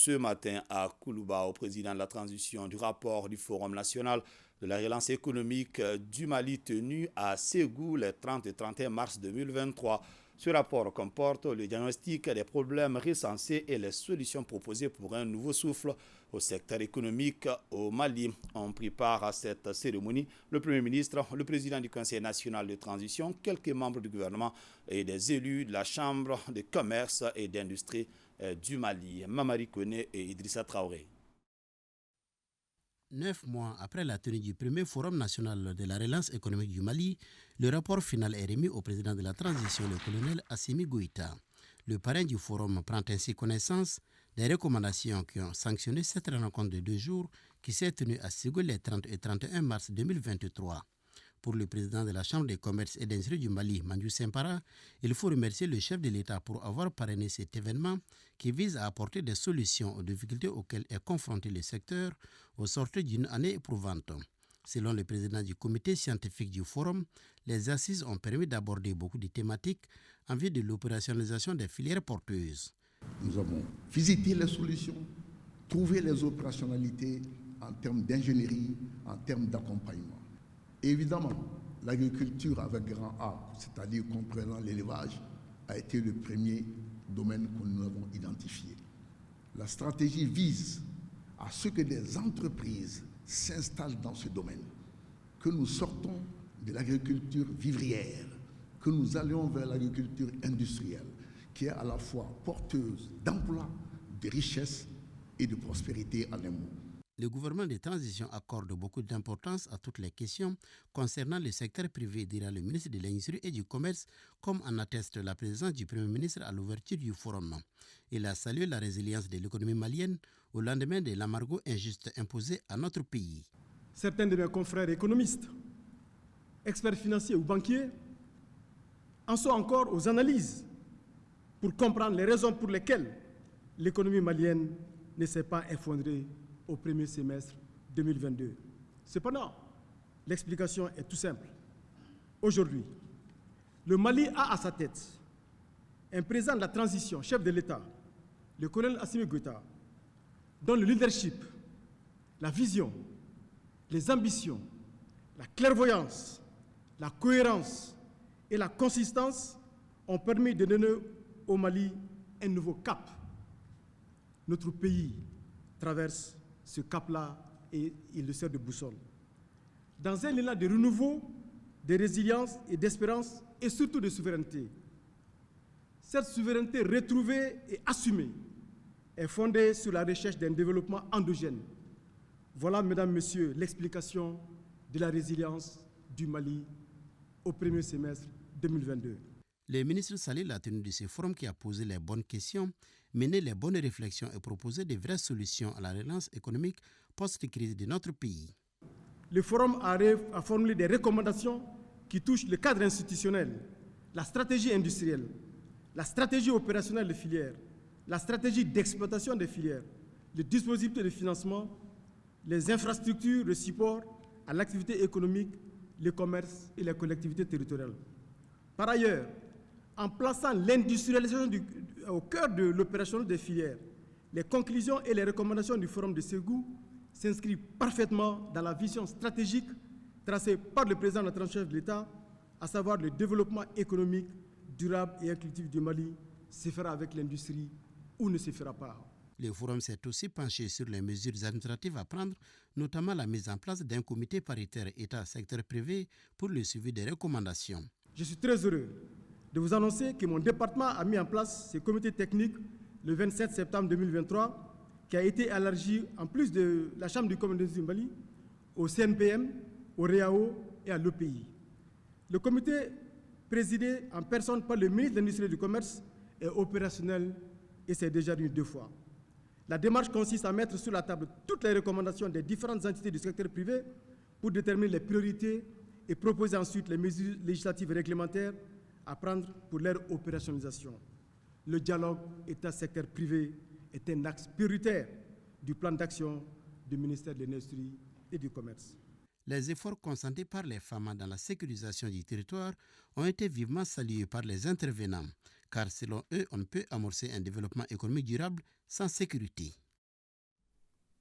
ce matin à Koulouba au président de la transition du rapport du Forum national de la relance économique du Mali tenu à Ségou les 30 et 31 mars 2023. Ce rapport comporte le diagnostic des problèmes recensés et les solutions proposées pour un nouveau souffle au secteur économique au Mali. On prit part à cette cérémonie le Premier ministre, le président du Conseil national de transition, quelques membres du gouvernement et des élus de la Chambre de commerce et d'industrie du Mali, Mamari Koné et Idrissa Traoré. 9 mois après la tenue du premier Forum national de la relance économique du Mali, le rapport final est remis au président de la transition, le colonel Assimi Goïta. Le parrain du Forum prend ainsi connaissance des recommandations qui ont sanctionné cette rencontre de 2 jours qui s'est tenue à Ségou les 30 et 31 mars 2023. Pour le président de la Chambre de commerce et d'industrie du Mali, Mandiou Sempara, il faut remercier le chef de l'État pour avoir parrainé cet événement qui vise à apporter des solutions aux difficultés auxquelles est confronté le secteur au sortir d'une année éprouvante. Selon le président du comité scientifique du Forum, les assises ont permis d'aborder beaucoup de thématiques en vue de l'opérationnalisation des filières porteuses. Nous avons visité les solutions, trouvé les opérationnalités en termes d'ingénierie, en termes d'accompagnement. Évidemment, l'agriculture avec grand A, c'est-à-dire comprenant l'élevage, a été le premier domaine que nous avons identifié. La stratégie vise à ce que des entreprises s'installent dans ce domaine, que nous sortons de l'agriculture vivrière, que nous allions vers l'agriculture industrielle, qui est à la fois porteuse d'emplois, de richesses et de prospérité en un mot. Le gouvernement de transition accorde beaucoup d'importance à toutes les questions concernant le secteur privé, dira le ministre de l'Industrie et du Commerce, comme en atteste la présence du Premier ministre à l'ouverture du forum. Il a salué la résilience de l'économie malienne au lendemain de l'embargo injuste imposé à notre pays. Certains de mes confrères économistes, experts financiers ou banquiers, en sont encore aux analyses pour comprendre les raisons pour lesquelles l'économie malienne ne s'est pas effondrée au premier semestre 2022. Cependant, l'explication est tout simple. Aujourd'hui, le Mali a à sa tête un président de la transition, chef de l'État, le colonel Assimi Goïta, dont le leadership, la vision, les ambitions, la clairvoyance, la cohérence et la consistance ont permis de donner au Mali un nouveau cap. Notre pays traverse ce cap-là et il le sert de boussole. Dans un élan de renouveau, de résilience et d'espérance et surtout de souveraineté. Cette souveraineté retrouvée et assumée est fondée sur la recherche d'un développement endogène. Voilà, mesdames, messieurs, l'explication de la résilience du Mali au premier semestre 2022. Le ministre salue la tenue de ce forum qui a posé les bonnes questions, mené les bonnes réflexions et proposé de vraies solutions à la relance économique post-crise de notre pays. Le forum a formulé des recommandations qui touchent le cadre institutionnel, la stratégie industrielle, la stratégie opérationnelle des filières, la stratégie d'exploitation des filières, le dispositif de financement, les infrastructures de support à l'activité économique, le commerce et les collectivités territoriales. Par ailleurs, en plaçant l'industrialisation au cœur de l'opération des filières, les conclusions et les recommandations du Forum de Ségou s'inscrivent parfaitement dans la vision stratégique tracée par le président de la transition de l'État, à savoir le développement économique, durable et inclusif du Mali se fera avec l'industrie ou ne se fera pas. Le Forum s'est aussi penché sur les mesures administratives à prendre, notamment la mise en place d'un comité paritaire État-secteur privé pour le suivi des recommandations. Je suis très heureux de vous annoncer que mon département a mis en place ce comité technique le 27 septembre 2023, qui a été élargi, en plus de la Chambre du commerce du Mali, au CNPM, au REAO et à l'EPI. Le comité, présidé en personne par le ministre de l'Industrie et du Commerce, est opérationnel et s'est déjà réuni 2 fois. La démarche consiste à mettre sur la table toutes les recommandations des différentes entités du secteur privé pour déterminer les priorités et proposer ensuite les mesures législatives et réglementaires à prendre pour leur opérationnalisation. Le dialogue État-secteur privé est un axe prioritaire du plan d'action du ministère de l'Industrie et du Commerce. Les efforts consentis par les femmes dans la sécurisation du territoire ont été vivement salués par les intervenants, car selon eux, on ne peut amorcer un développement économique durable sans sécurité.